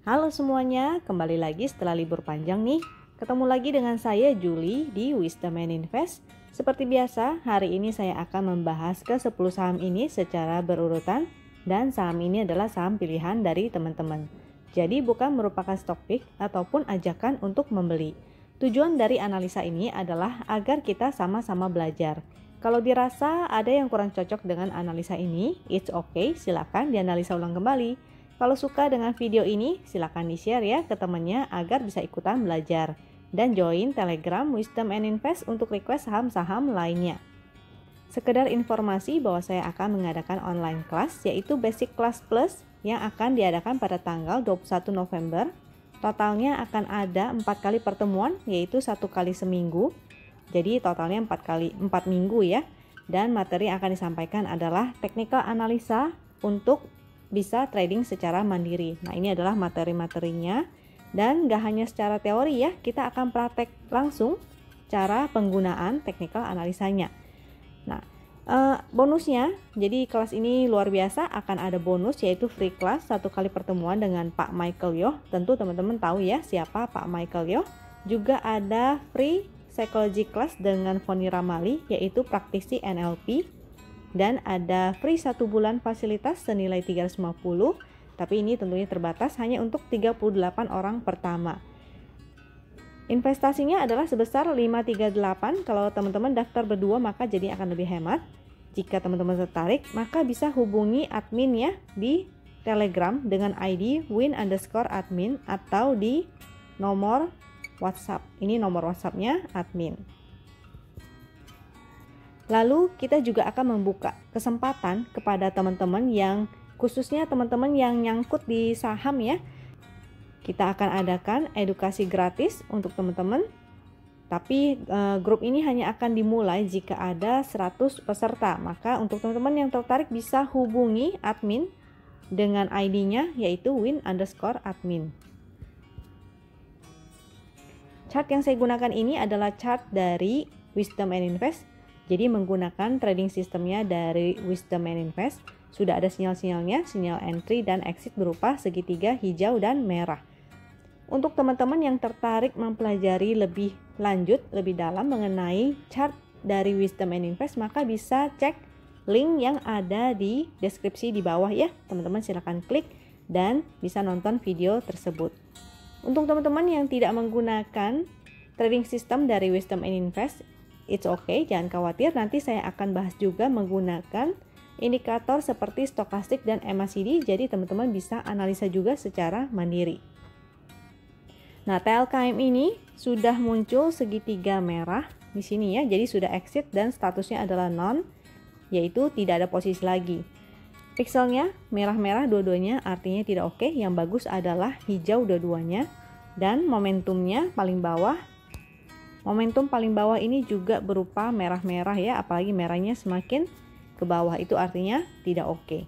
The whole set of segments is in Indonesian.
Halo semuanya, kembali lagi setelah libur panjang nih. Ketemu lagi dengan saya Julie di Wisdom and Invest. Seperti biasa, hari ini saya akan membahas ke 10 saham ini secara berurutan dan saham ini adalah saham pilihan dari teman-teman. Jadi bukan merupakan stock pick ataupun ajakan untuk membeli. Tujuan dari analisa ini adalah agar kita sama-sama belajar. Kalau dirasa ada yang kurang cocok dengan analisa ini, it's okay, silakan dianalisa ulang kembali. Kalau suka dengan video ini, silakan di-share ya ke temannya agar bisa ikutan belajar. Dan join Telegram Wisdom and Invest untuk request saham-saham lainnya. Sekedar informasi bahwa saya akan mengadakan online class yaitu Basic Class Plus yang akan diadakan pada tanggal 21 November. Totalnya akan ada 4 kali pertemuan yaitu 1 kali seminggu. Jadi totalnya 4 minggu ya. Dan materi yang akan disampaikan adalah technical analisa untuk bisa trading secara mandiri. Nah, ini adalah materi-materinya. Dan gak hanya secara teori ya, kita akan praktek langsung cara penggunaan technical analisanya. Nah, bonusnya, jadi kelas ini luar biasa, akan ada bonus yaitu free class 1 kali pertemuan dengan Pak Michael Yoh. Tentu teman-teman tahu ya siapa Pak Michael Yoh. Juga ada free psychology class dengan Foni Ramali yaitu praktisi NLP. Dan ada free 1 bulan fasilitas senilai 350, tapi ini tentunya terbatas hanya untuk 38 orang pertama. Investasinya adalah sebesar 538. Kalau teman-teman daftar berdua maka jadi akan lebih hemat. Jika teman-teman tertarik maka bisa hubungi admin ya di Telegram dengan ID win_admin atau di nomor WhatsApp. Ini nomor WhatsAppnya admin. Lalu kita juga akan membuka kesempatan kepada teman-teman yang khususnya teman-teman yang nyangkut di saham ya. Kita akan adakan edukasi gratis untuk teman-teman. Tapi grup ini hanya akan dimulai jika ada 100 peserta. Maka untuk teman-teman yang tertarik bisa hubungi admin dengan ID-nya yaitu win_admin. Chart yang saya gunakan ini adalah chart dari Wisdom and Invest. Jadi menggunakan trading sistemnya dari Wisdom and Invest. Sudah ada sinyal-sinyalnya, sinyal entry dan exit berupa segitiga hijau dan merah. Untuk teman-teman yang tertarik mempelajari lebih lanjut, lebih dalam mengenai chart dari Wisdom and Invest, maka bisa cek link yang ada di deskripsi di bawah ya. Teman-teman silahkan klik dan bisa nonton video tersebut. Untuk teman-teman yang tidak menggunakan trading system dari Wisdom and Invest, it's okay, jangan khawatir. Nanti saya akan bahas juga menggunakan indikator seperti stokastik dan MACD, jadi teman-teman bisa analisa juga secara mandiri. Nah, TLKM ini sudah muncul segitiga merah di sini ya. Jadi sudah exit dan statusnya adalah non, yaitu tidak ada posisi lagi. Pixelnya merah-merah dua-duanya artinya tidak oke. Yang bagus adalah hijau dua-duanya. Dan momentumnya paling bawah. Momentum paling bawah ini juga berupa merah-merah ya, apalagi merahnya semakin ke bawah itu artinya tidak oke.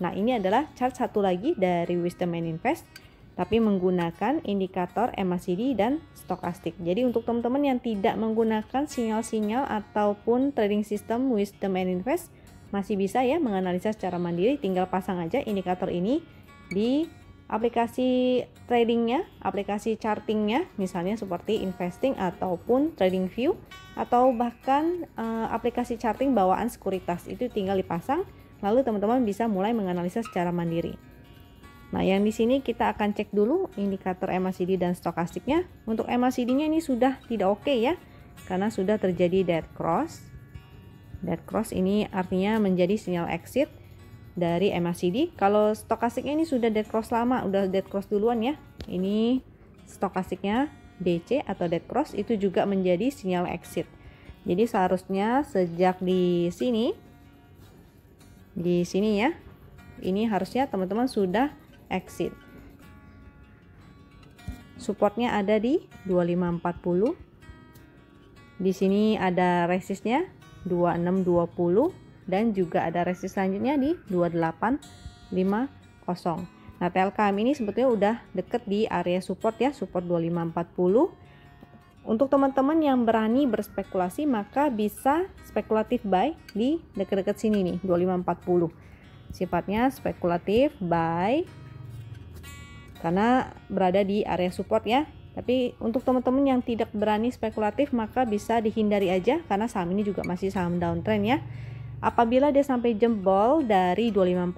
Nah, ini adalah chart satu lagi dari Wisdom and Invest, tapi menggunakan indikator MACD dan stokastik. Jadi untuk teman-teman yang tidak menggunakan sinyal-sinyal ataupun trading system Wisdom and Invest, masih bisa ya menganalisa secara mandiri, tinggal pasang aja indikator ini di aplikasi tradingnya, aplikasi chartingnya, misalnya seperti Investing ataupun TradingView, atau bahkan aplikasi charting bawaan sekuritas, itu tinggal dipasang. Lalu teman-teman bisa mulai menganalisa secara mandiri. Nah, yang di sini kita akan cek dulu indikator MACD dan stokastiknya. Untuk MACD-nya ini sudah tidak oke ya, karena sudah terjadi dead cross. Dead cross ini artinya menjadi sinyal exit dari MACD. Kalau stokastiknya ini sudah dead cross lama, udah dead cross duluan ya. Ini stokastiknya DC atau dead cross itu juga menjadi sinyal exit. Jadi seharusnya sejak di sini ya, ini harusnya teman-teman sudah exit. Supportnya ada di 2540. Di sini ada resistnya 2620 dan juga ada resist selanjutnya di 2850. Nah, TLKM ini sebetulnya udah deket di area support ya, support 2540. Untuk teman-teman yang berani berspekulasi maka bisa spekulatif buy di dekat-dekat sini nih 2540. sifatnya spekulatif buy karena berada di area support ya. Tapi untuk teman-teman yang tidak berani spekulatif maka bisa dihindari aja karena saham ini juga masih saham downtrend ya. Apabila dia sampai jebol dari 2540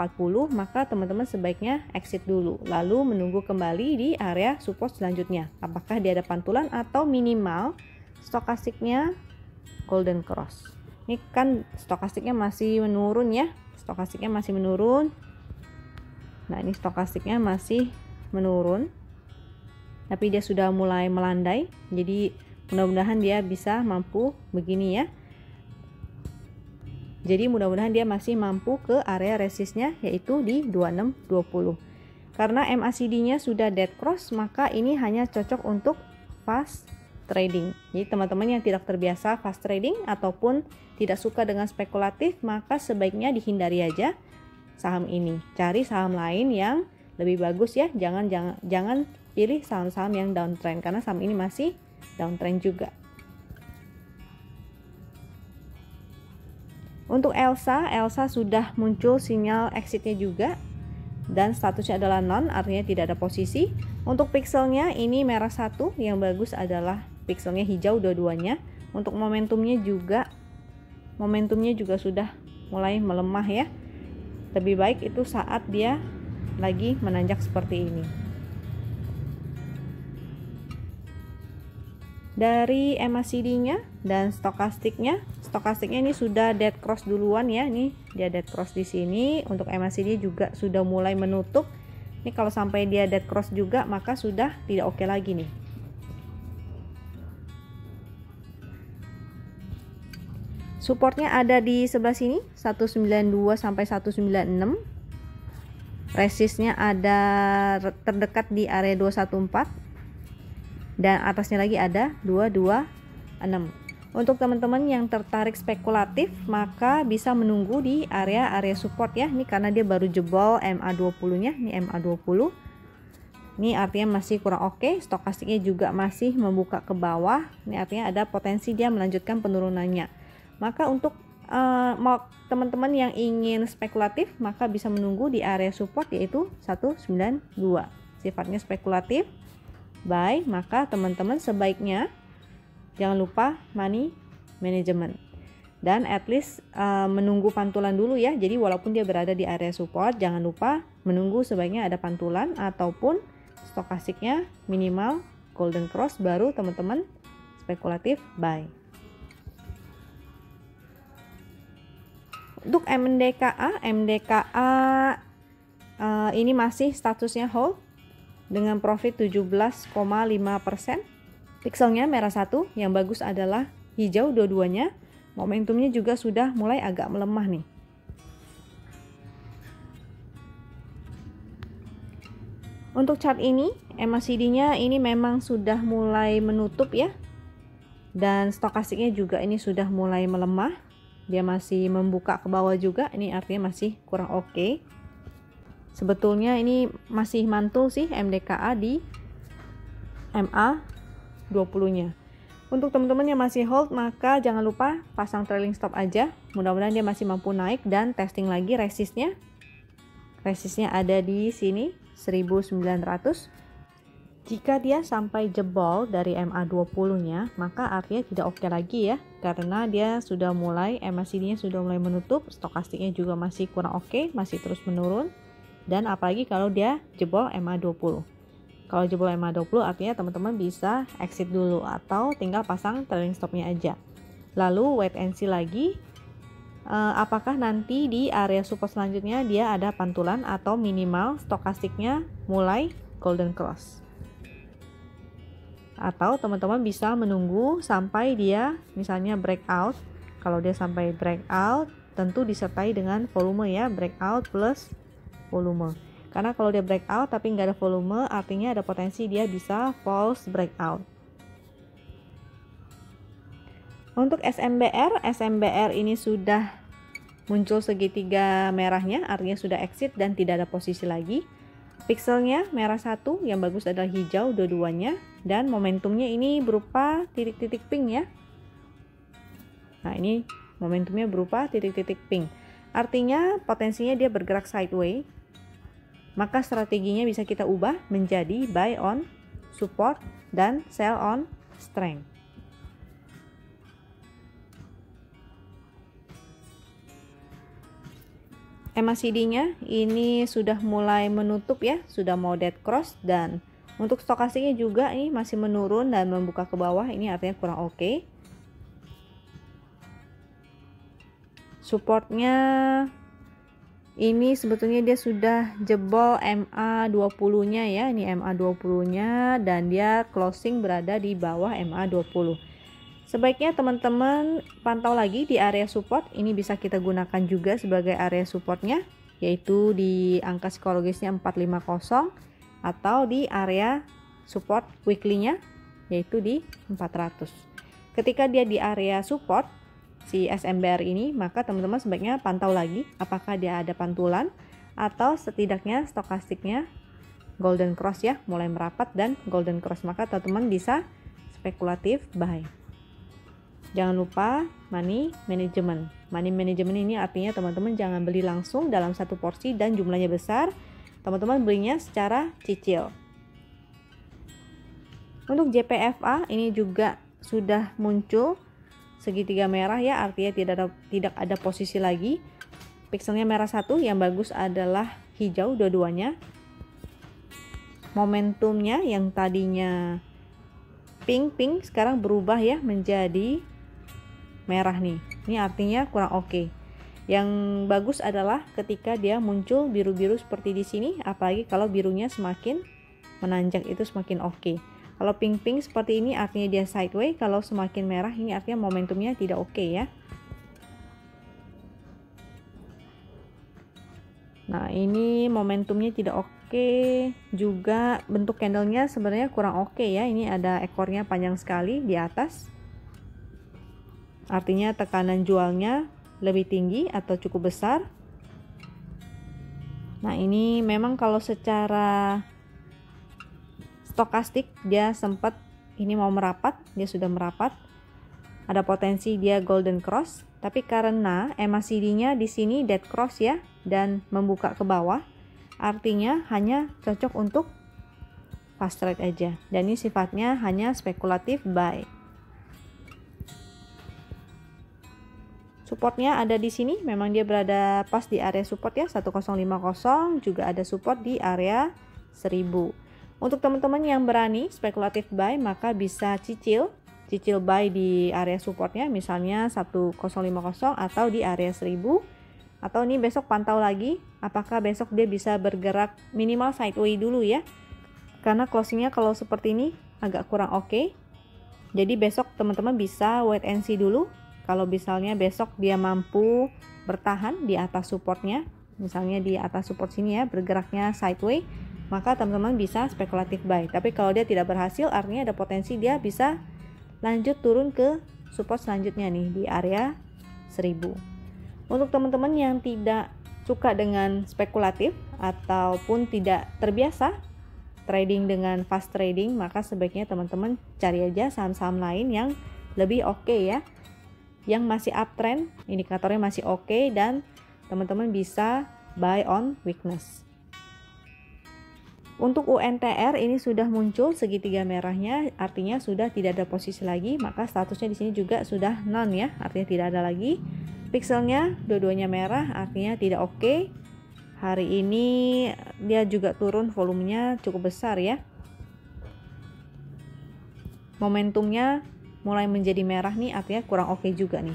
maka teman-teman sebaiknya exit dulu, lalu menunggu kembali di area support selanjutnya. Apakah dia ada pantulan atau minimal stokastiknya golden cross. Ini kan stokastiknya masih menurun ya, stokastiknya masih menurun. Nah ini stokastiknya masih menurun, tapi dia sudah mulai melandai, jadi mudah-mudahan dia bisa mampu begini ya. Jadi mudah-mudahan dia masih mampu ke area resistnya yaitu di 2620. Karena MACD-nya sudah dead cross maka ini hanya cocok untuk fast trading. Jadi teman-teman yang tidak terbiasa fast trading ataupun tidak suka dengan spekulatif maka sebaiknya dihindari aja saham ini. Cari saham lain yang lebih bagus ya. Jangan pilih saham-saham yang downtrend karena saham ini masih downtrend juga. Untuk Elsa sudah muncul sinyal exitnya juga dan statusnya adalah non, artinya tidak ada posisi. Untuk pixelnya ini merah 1, yang bagus adalah pixelnya hijau dua-duanya. Untuk momentumnya juga sudah mulai melemah ya. Lebih baik itu saat dia lagi menanjak seperti ini. Dari MACD-nya dan stokastiknya ini sudah dead cross duluan ya. Nih dia dead cross di sini. Untuk MACD juga sudah mulai menutup. Ini kalau sampai dia dead cross juga maka sudah tidak oke lagi nih. Supportnya ada di sebelah sini 192 sampai 196. Resistnya ada terdekat di area 214. Dan atasnya lagi ada 226. Untuk teman-teman yang tertarik spekulatif maka bisa menunggu di area support ya. Ini karena dia baru jebol MA20 nya. Ini MA20. Ini artinya masih kurang oke. Stokastiknya juga masih membuka ke bawah. Ini artinya ada potensi dia melanjutkan penurunannya. Maka untuk teman-teman yang ingin spekulatif maka bisa menunggu di area support yaitu 192. Sifatnya spekulatif buy, maka teman-teman sebaiknya jangan lupa money management dan at least menunggu pantulan dulu ya. Jadi walaupun dia berada di area support jangan lupa menunggu sebaiknya ada pantulan ataupun stokastiknya minimal golden cross baru teman-teman spekulatif buy. Untuk MDKA ini masih statusnya hold dengan profit 17,5%. Pixelnya merah 1, yang bagus adalah hijau dua-duanya. Momentumnya juga sudah mulai agak melemah nih. Untuk chart ini, MACD-nya ini memang sudah mulai menutup ya. Dan stokastiknya juga ini sudah mulai melemah. Dia masih membuka ke bawah juga, ini artinya masih kurang oke. Sebetulnya ini masih mantul sih MDKA di MA20-nya. Untuk teman-teman yang masih hold maka jangan lupa pasang trailing stop aja. Mudah-mudahan dia masih mampu naik dan testing lagi resistnya. Resistnya ada di sini 1900. Jika dia sampai jebol dari MA20-nya maka artinya tidak oke lagi ya. Karena dia sudah mulai MACD-nya sudah mulai menutup, stokastiknya juga masih kurang oke, masih terus menurun. Dan apalagi kalau dia jebol MA20. Kalau jebol MA20 artinya teman-teman bisa exit dulu atau tinggal pasang trailing stopnya aja. Lalu wait and see lagi apakah nanti di area support selanjutnya dia ada pantulan atau minimal stokastiknya mulai golden cross. Atau teman-teman bisa menunggu sampai dia misalnya breakout. Kalau dia sampai breakout tentu disertai dengan volume ya, breakout plus volume. Karena kalau dia breakout tapi nggak ada volume artinya ada potensi dia bisa false breakout. Untuk SMBR ini sudah muncul segitiga merahnya, artinya sudah exit dan tidak ada posisi lagi. Pixelnya merah 1, yang bagus adalah hijau dua-duanya, dan momentumnya ini berupa titik-titik pink ya. Nah ini momentumnya berupa titik-titik pink. Artinya potensinya dia bergerak sideways. Maka strateginya bisa kita ubah menjadi buy on support dan sell on strength. MACD-nya ini sudah mulai menutup ya, sudah mau dead cross, dan untuk stokastiknya juga ini masih menurun dan membuka ke bawah, ini artinya kurang oke. Supportnya ini sebetulnya dia sudah jebol MA20-nya ya, ini MA20-nya, dan dia closing berada di bawah MA20. Sebaiknya teman-teman pantau lagi di area support, ini bisa kita gunakan juga sebagai area supportnya, yaitu di angka psikologisnya 450 atau di area support weekly-nya, yaitu di 400. Ketika dia di area support, si SMBR ini, maka teman-teman sebaiknya pantau lagi apakah dia ada pantulan atau setidaknya stokastiknya golden cross ya, mulai merapat dan golden cross, maka teman-teman bisa spekulatif buy. Jangan lupa money management. Money management ini artinya teman-teman jangan beli langsung dalam satu porsi dan jumlahnya besar, teman-teman belinya secara cicil. Untuk JPFA ini juga sudah muncul segitiga merah ya, artinya tidak ada posisi lagi. Pixelnya merah satu, yang bagus adalah hijau dua-duanya. Momentumnya yang tadinya pink sekarang berubah ya menjadi merah nih. Ini artinya kurang oke. Yang bagus adalah ketika dia muncul biru-biru seperti di sini, apalagi kalau birunya semakin menanjak, itu semakin oke. Kalau pink seperti ini artinya dia sideways, kalau semakin merah ini artinya momentumnya tidak oke ya. Nah, ini momentumnya tidak oke juga, bentuk candlenya sebenarnya kurang oke ya. Ini ada ekornya panjang sekali di atas. Artinya tekanan jualnya lebih tinggi atau cukup besar. Nah, ini memang kalau secara stokastik dia sempat ini mau merapat, dia sudah merapat, ada potensi dia golden cross, tapi karena MACD-nya di sini dead cross ya dan membuka ke bawah, artinya hanya cocok untuk fast trade aja, dan ini sifatnya hanya spekulatif buy. Supportnya ada di sini, memang dia berada pas di area support ya, 1050, juga ada support di area 1000. Untuk teman-teman yang berani spekulatif buy, maka bisa cicil buy di area supportnya, misalnya 1050 atau di area 1000. Atau nih besok pantau lagi apakah besok dia bisa bergerak minimal sideways dulu ya, karena closingnya kalau seperti ini agak kurang oke. Jadi besok teman-teman bisa wait and see dulu. Kalau misalnya besok dia mampu bertahan di atas supportnya, misalnya di atas support sini ya, bergeraknya sideways, maka teman-teman bisa spekulatif buy. Tapi kalau dia tidak berhasil, artinya ada potensi dia bisa lanjut turun ke support selanjutnya nih di area 1000. Untuk teman-teman yang tidak suka dengan spekulatif ataupun tidak terbiasa trading dengan fast trading, maka sebaiknya teman-teman cari aja saham-saham lain yang lebih oke ya, yang masih uptrend, indikatornya masih oke, dan teman-teman bisa buy on weakness. Untuk UNTR ini sudah muncul segitiga merahnya, artinya sudah tidak ada posisi lagi, maka statusnya di sini juga sudah none ya, artinya tidak ada lagi. Pixelnya dua-duanya merah, artinya tidak oke. Hari ini dia juga turun, volumenya cukup besar ya. Momentumnya mulai menjadi merah nih, artinya kurang oke juga nih.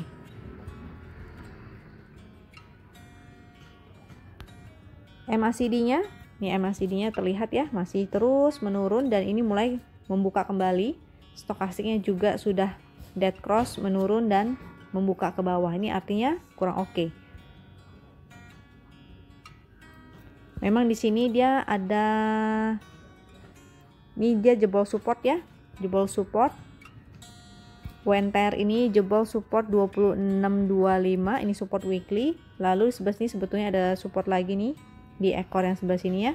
MACD-nya, nih MACD-nya terlihat ya, masih terus menurun dan ini mulai membuka kembali. Stokastiknya juga sudah dead cross, menurun dan membuka ke bawah. Ini artinya kurang oke. Memang di sini dia ada, ini dia jebol support ya, jebol support. UNTR ini jebol support 2625, ini support weekly. Lalu sebelah sini sebetulnya ada support lagi nih di ekor yang sebelah sini ya.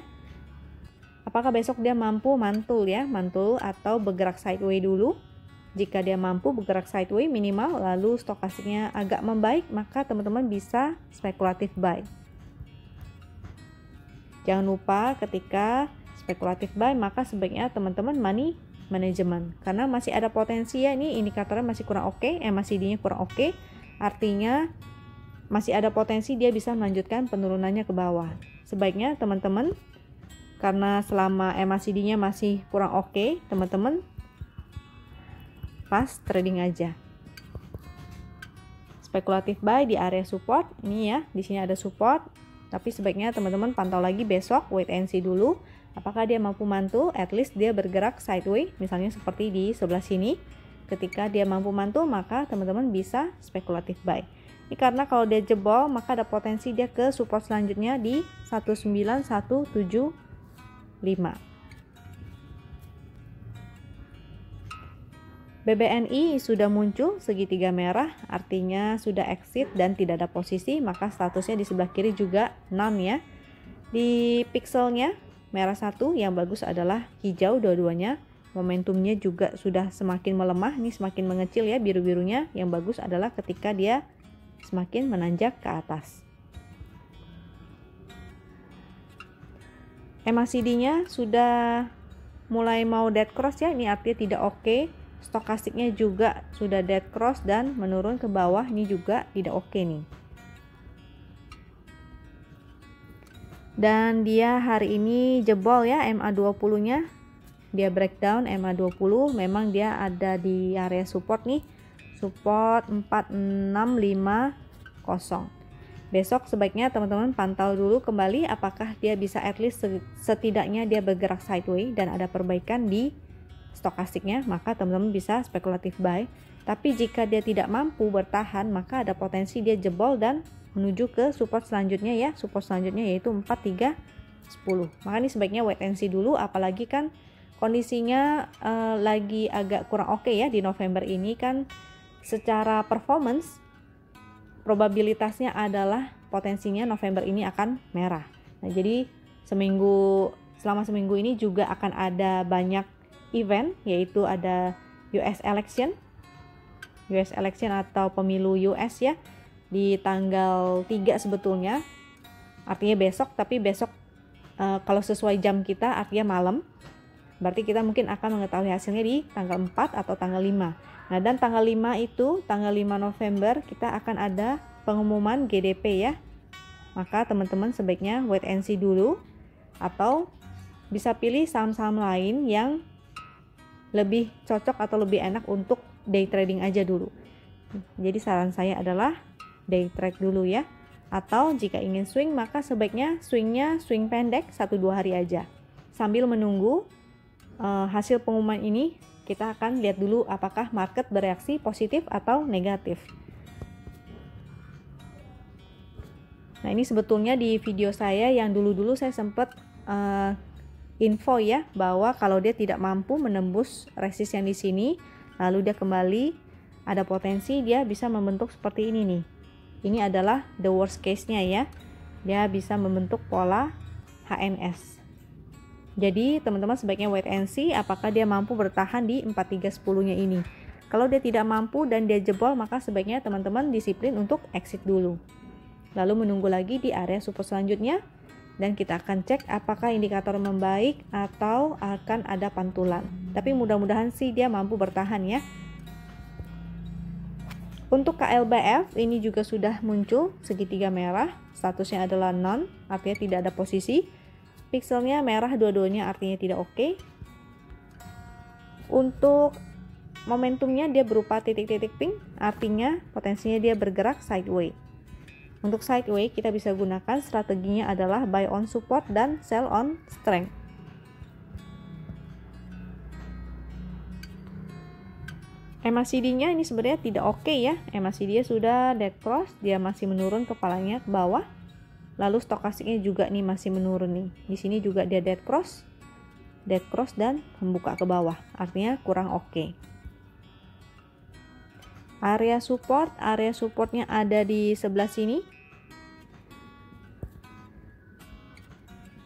Apakah besok dia mampu mantul ya, mantul atau bergerak sideways dulu? Jika dia mampu bergerak sideways minimal, lalu stokastiknya agak membaik, maka teman-teman bisa spekulatif buy. Jangan lupa ketika spekulatif buy, maka sebaiknya teman-teman money management, karena masih ada potensi ya, ini indikatornya masih kurang oke, MACD-nya kurang oke, artinya masih ada potensi dia bisa melanjutkan penurunannya ke bawah. Sebaiknya teman-teman, karena selama MACD-nya masih kurang oke, teman-teman pas trading aja. Spekulatif buy di area support ini ya, di sini ada support, tapi sebaiknya teman-teman pantau lagi besok, wait and see dulu. Apakah dia mampu mantul, at least dia bergerak sideways, misalnya seperti di sebelah sini. Ketika dia mampu mantul, maka teman-teman bisa spekulatif buy. Ini karena kalau dia jebol, maka ada potensi dia ke support selanjutnya di 19175. BBNI sudah muncul segitiga merah, artinya sudah exit dan tidak ada posisi, maka statusnya di sebelah kiri juga none ya. Di pixelnya merah satu, yang bagus adalah hijau dua-duanya. Momentumnya juga sudah semakin melemah, ini semakin mengecil ya biru-birunya. Yang bagus adalah ketika dia semakin menanjak ke atas. MACD-nya sudah mulai mau dead cross ya, ini artinya tidak oke. Stokastiknya juga sudah dead cross dan menurun ke bawah, ini juga tidak oke nih. Dan dia hari ini jebol ya MA20 nya, dia breakdown MA20, memang dia ada di area support nih, support 4650. Besok sebaiknya teman-teman pantau dulu kembali apakah dia bisa at least setidaknya dia bergerak sideways dan ada perbaikan di stokastiknya, maka teman-teman bisa spekulatif buy. Tapi jika dia tidak mampu bertahan, maka ada potensi dia jebol dan menuju ke support selanjutnya ya, support selanjutnya yaitu 4310. Maka ini sebaiknya wait and see dulu, apalagi kan kondisinya lagi agak kurang oke ya di November ini kan. Secara performance probabilitasnya adalah potensinya November ini akan merah. Nah, jadi selama seminggu ini juga akan ada banyak event, yaitu ada US election atau pemilu US ya, di tanggal 3 sebetulnya, artinya besok, tapi besok kalau sesuai jam kita artinya malam, berarti kita mungkin akan mengetahui hasilnya di tanggal 4 atau tanggal 5. Nah, dan tanggal 5 itu, tanggal 5 November kita akan ada pengumuman GDP ya, maka teman-teman sebaiknya wait and see dulu, atau bisa pilih saham-saham lain yang lebih cocok atau lebih enak untuk day trading aja dulu. Jadi saran saya adalah day trade dulu ya. Atau jika ingin swing, maka sebaiknya swingnya swing pendek 1-2 hari aja. Sambil menunggu hasil pengumuman ini, kita akan lihat dulu apakah market bereaksi positif atau negatif. Nah, ini sebetulnya di video saya yang dulu-dulu saya sempat info ya, bahwa kalau dia tidak mampu menembus resist yang di sini, lalu dia kembali, ada potensi dia bisa membentuk seperti ini nih. Ini adalah the worst case-nya ya. Dia bisa membentuk pola HNS. Jadi teman-teman sebaiknya wait and see apakah dia mampu bertahan di 4310-nya ini. Kalau dia tidak mampu dan dia jebol, maka sebaiknya teman-teman disiplin untuk exit dulu. Lalu menunggu lagi di area support selanjutnya, dan kita akan cek apakah indikator membaik atau akan ada pantulan. Tapi mudah-mudahan sih dia mampu bertahan ya. Untuk KLBF ini juga sudah muncul segitiga merah, statusnya adalah none, artinya tidak ada posisi. Pixelnya merah dua-duanya, artinya tidak oke. Untuk momentumnya dia berupa titik-titik pink, artinya potensinya dia bergerak sideways. Untuk sideways kita bisa gunakan strateginya adalah buy on support dan sell on strength. MACD-nya ini sebenarnya tidak oke ya. MACD-nya sudah dead cross, dia masih menurun kepalanya ke bawah. Lalu stokastiknya juga nih masih menurun nih. Di sini juga dia dead cross dan membuka ke bawah. Artinya kurang oke. Area supportnya ada di sebelah sini.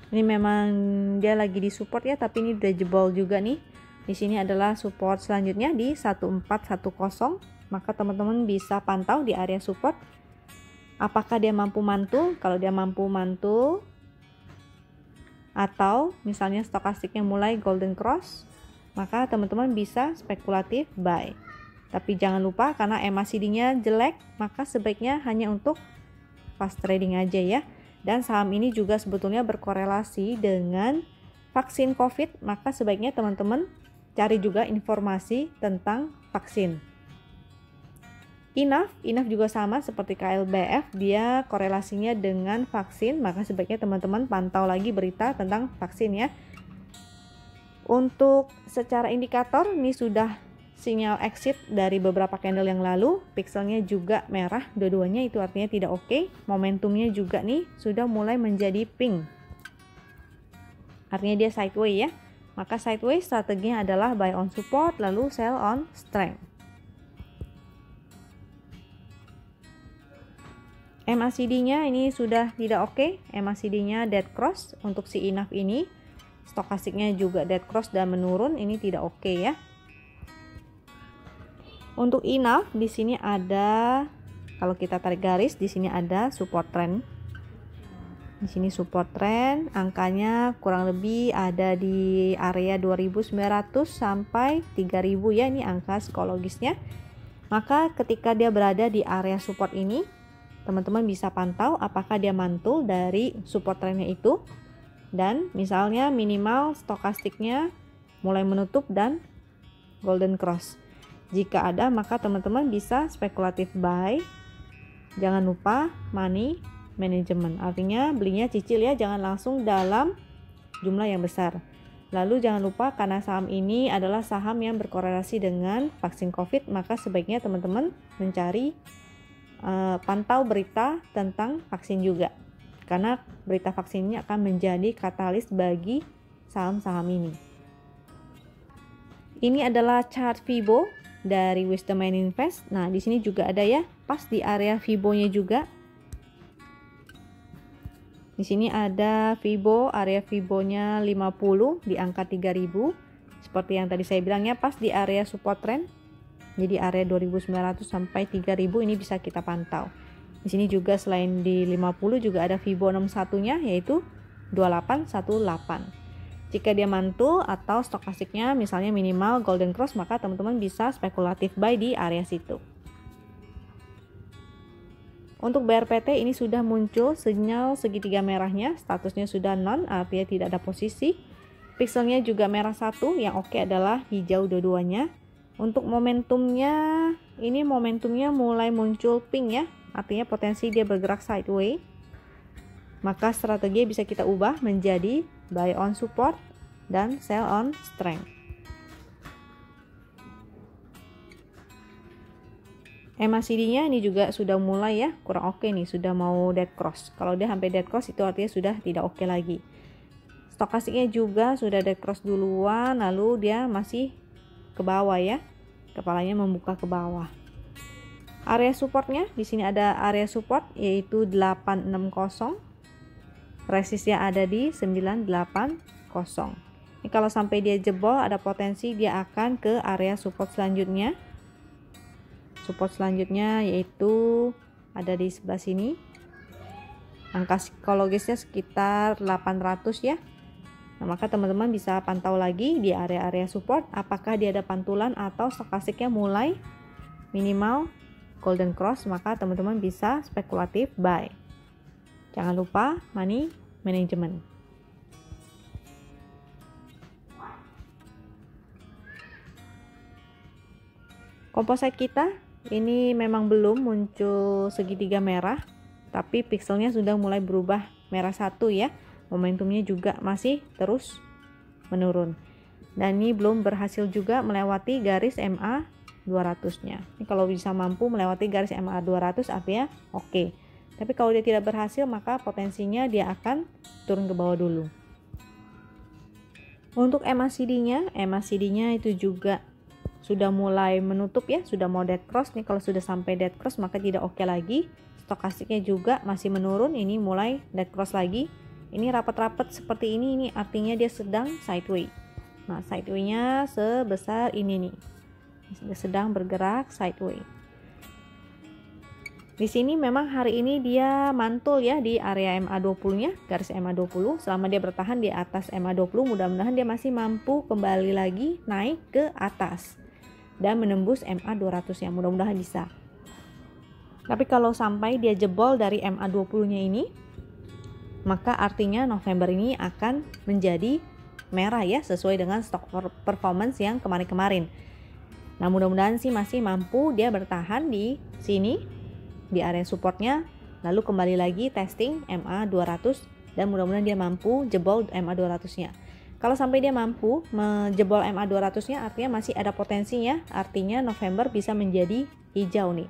Ini memang dia lagi di support ya, tapi ini udah jebol juga nih. Di sini adalah support selanjutnya di 1410. Maka teman-teman bisa pantau di area support apakah dia mampu mantul. Kalau dia mampu mantul, atau misalnya stokastiknya mulai golden cross, maka teman-teman bisa spekulatif buy. Tapi jangan lupa, karena MACD-nya jelek, maka sebaiknya hanya untuk fast trading aja ya. Dan saham ini juga sebetulnya berkorelasi dengan vaksin COVID, maka sebaiknya teman-teman cari juga informasi tentang vaksin. INAF juga sama seperti KLBF, dia korelasinya dengan vaksin, maka sebaiknya teman-teman pantau lagi berita tentang vaksin ya. Untuk secara indikator, ini sudah sinyal exit dari beberapa candle yang lalu, pixelnya juga merah dua-duanya, itu artinya tidak oke. Momentumnya juga nih sudah mulai menjadi pink, artinya dia sideways ya. Maka sideways strateginya adalah buy on support lalu sell on strength. MACD-nya ini sudah tidak oke, MACD-nya dead cross untuk si INAF ini. Stokastiknya juga dead cross dan menurun, ini tidak oke ya. Untuk INAF di sini ada, kalau kita tarik garis di sini ada support trend. Di sini support trend, angkanya kurang lebih ada di area 2900 sampai 3000 ya, ini angka psikologisnya. Maka ketika dia berada di area support ini, teman-teman bisa pantau apakah dia mantul dari support trendnya itu, dan misalnya minimal stokastiknya mulai menutup dan golden cross. Jika ada, maka teman-teman bisa spekulatif buy. Jangan lupa money management, artinya belinya cicil ya, jangan langsung dalam jumlah yang besar. Lalu jangan lupa, karena saham ini adalah saham yang berkorelasi dengan vaksin COVID, maka sebaiknya teman-teman mencari pantau berita tentang vaksin juga, karena berita vaksin ini akan menjadi katalis bagi saham-saham ini. Ini adalah chart Fibo dari Wisdom Invest. Nah, di sini juga ada ya, pas di area Fibo-nya juga. Di sini ada Fibo, area Fibo-nya 50 di angka 3000. Seperti yang tadi saya bilang ya, pas di area support trend. Jadi area 2900 sampai 3000 ini bisa kita pantau. Di sini juga selain di 50 juga ada Fibo 61-nya yaitu 2818. Jika dia mantul atau stokastiknya misalnya minimal golden cross, maka teman-teman bisa spekulatif buy di area situ. Untuk BRPT ini sudah muncul sinyal segitiga merahnya, statusnya sudah non, artinya tidak ada posisi. Pixelnya juga merah satu, yang oke adalah hijau dua-duanya. Untuk momentumnya, ini momentumnya mulai muncul pink ya, artinya potensi dia bergerak sideways. Maka strategi bisa kita ubah menjadi buy on support dan sell on strength. MACD-nya ini juga sudah mulai ya, kurang oke nih, sudah mau dead cross. Kalau dia sampai dead cross itu artinya sudah tidak oke lagi. Stokastiknya juga sudah dead cross duluan, lalu dia masih ke bawah ya, kepalanya membuka ke bawah. Area supportnya di sini ada area support yaitu 860, resistnya ada di 980. Ini kalau sampai dia jebol, ada potensi dia akan ke area support selanjutnya. Support selanjutnya yaitu ada di sebelah sini, angka psikologisnya sekitar 800 ya. Nah, maka teman-teman bisa pantau lagi di area-area support apakah dia ada pantulan atau stokastiknya mulai minimal golden cross, maka teman-teman bisa spekulatif buy. Jangan lupa money management. Komposit kita ini memang belum muncul segitiga merah, tapi pixelnya sudah mulai berubah merah satu ya. Momentumnya juga masih terus menurun. Dan ini belum berhasil juga melewati garis MA 200-nya. Ini kalau bisa mampu melewati garis MA 200 artinya oke. Tapi kalau dia tidak berhasil, maka potensinya dia akan turun ke bawah dulu. Untuk MACD-nya itu juga sudah mulai menutup ya, sudah mau dead cross nih. Kalau sudah sampai dead cross maka tidak oke lagi. Stokastiknya juga masih menurun, ini mulai dead cross lagi. Ini rapat-rapat seperti ini artinya dia sedang sideways. Nah, sideway-nya sebesar ini nih. Sedang bergerak sideway. Di sini memang hari ini dia mantul ya di area MA20-nya, garis MA20. Selama dia bertahan di atas MA20, mudah-mudahan dia masih mampu kembali lagi naik ke atas dan menembus MA200-nya. Mudah-mudahan bisa. Tapi kalau sampai dia jebol dari MA20-nya ini, maka artinya November ini akan menjadi merah ya, sesuai dengan stock performance yang kemarin-kemarin. Nah, mudah-mudahan sih masih mampu dia bertahan di sini di area supportnya, lalu kembali lagi testing MA200 dan mudah-mudahan dia mampu jebol MA200-nya. Kalau sampai dia mampu menjebol MA200-nya, artinya masih ada potensinya, artinya November bisa menjadi hijau nih.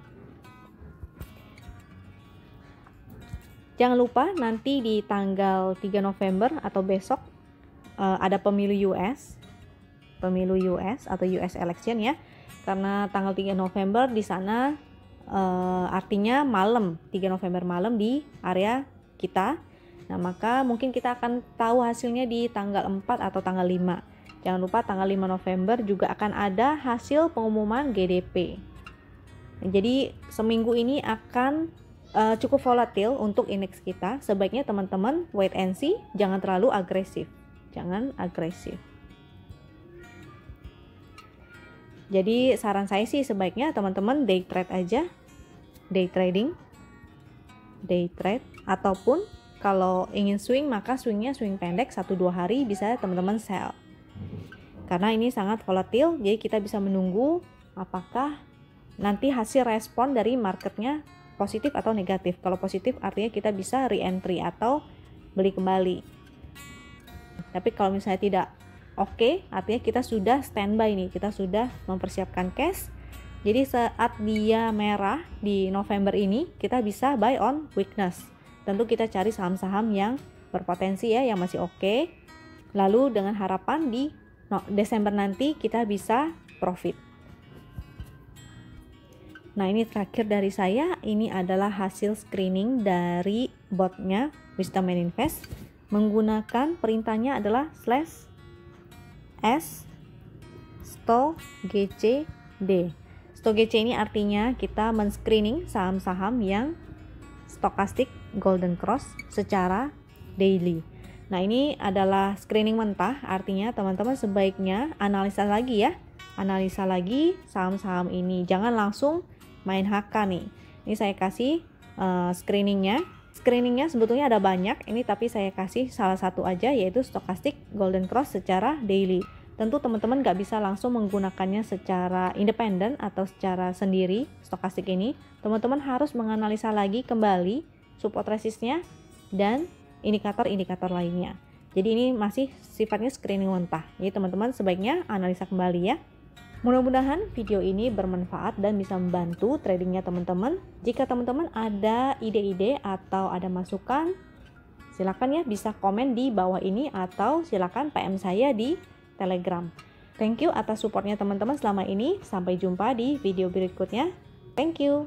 Jangan lupa nanti di tanggal 3 November atau besok ada pemilu US atau US election ya. Karena tanggal 3 November di sana artinya malam, 3 November malam di area kita. Nah, maka mungkin kita akan tahu hasilnya di tanggal 4 atau tanggal 5. Jangan lupa tanggal 5 November juga akan ada hasil pengumuman GDP. Nah, jadi seminggu ini akan cukup volatil untuk indeks kita. Sebaiknya teman-teman wait and see, jangan terlalu agresif. Jangan agresif. Jadi saran saya sih sebaiknya teman-teman day trade aja, day trading, day trade, ataupun kalau ingin swing maka swingnya swing pendek 1-2 hari bisa teman-teman sell. Karena ini sangat volatil, jadi kita bisa menunggu apakah nanti hasil respon dari marketnya positif atau negatif. Kalau positif artinya kita bisa re-entry atau beli kembali. Tapi kalau misalnya tidak oke, artinya kita sudah standby nih, kita sudah mempersiapkan cash. Jadi saat dia merah di November ini, kita bisa buy on weakness. Tentu kita cari saham-saham yang berpotensi ya, yang masih oke. Lalu dengan harapan di Desember nanti kita bisa profit. Nah, ini terakhir dari saya, ini adalah hasil screening dari botnya Wisdom Invest. Menggunakan perintahnya adalah /S StoGCD. StoGC ini artinya kita men-screening saham-saham yang stokastik golden cross secara daily. Nah, ini adalah screening mentah, artinya teman-teman sebaiknya analisa lagi ya. Analisa lagi saham-saham ini. Jangan langsung main HK nih. Ini saya kasih screeningnya. Screeningnya sebetulnya ada banyak, ini tapi saya kasih salah satu aja, yaitu stokastik golden cross secara daily. Tentu teman-teman gak bisa langsung menggunakannya secara independen atau secara sendiri stokastik ini. Teman-teman harus menganalisa lagi kembali support resistnya dan indikator-indikator lainnya. Jadi ini masih sifatnya screening mentah. Jadi teman-teman sebaiknya analisa kembali ya. Mudah-mudahan video ini bermanfaat dan bisa membantu tradingnya teman-teman. Jika teman-teman ada ide-ide atau ada masukan, silakan ya bisa komen di bawah ini atau silakan PM saya di Telegram. Thank you atas supportnya teman-teman selama ini. Sampai jumpa di video berikutnya. Thank you.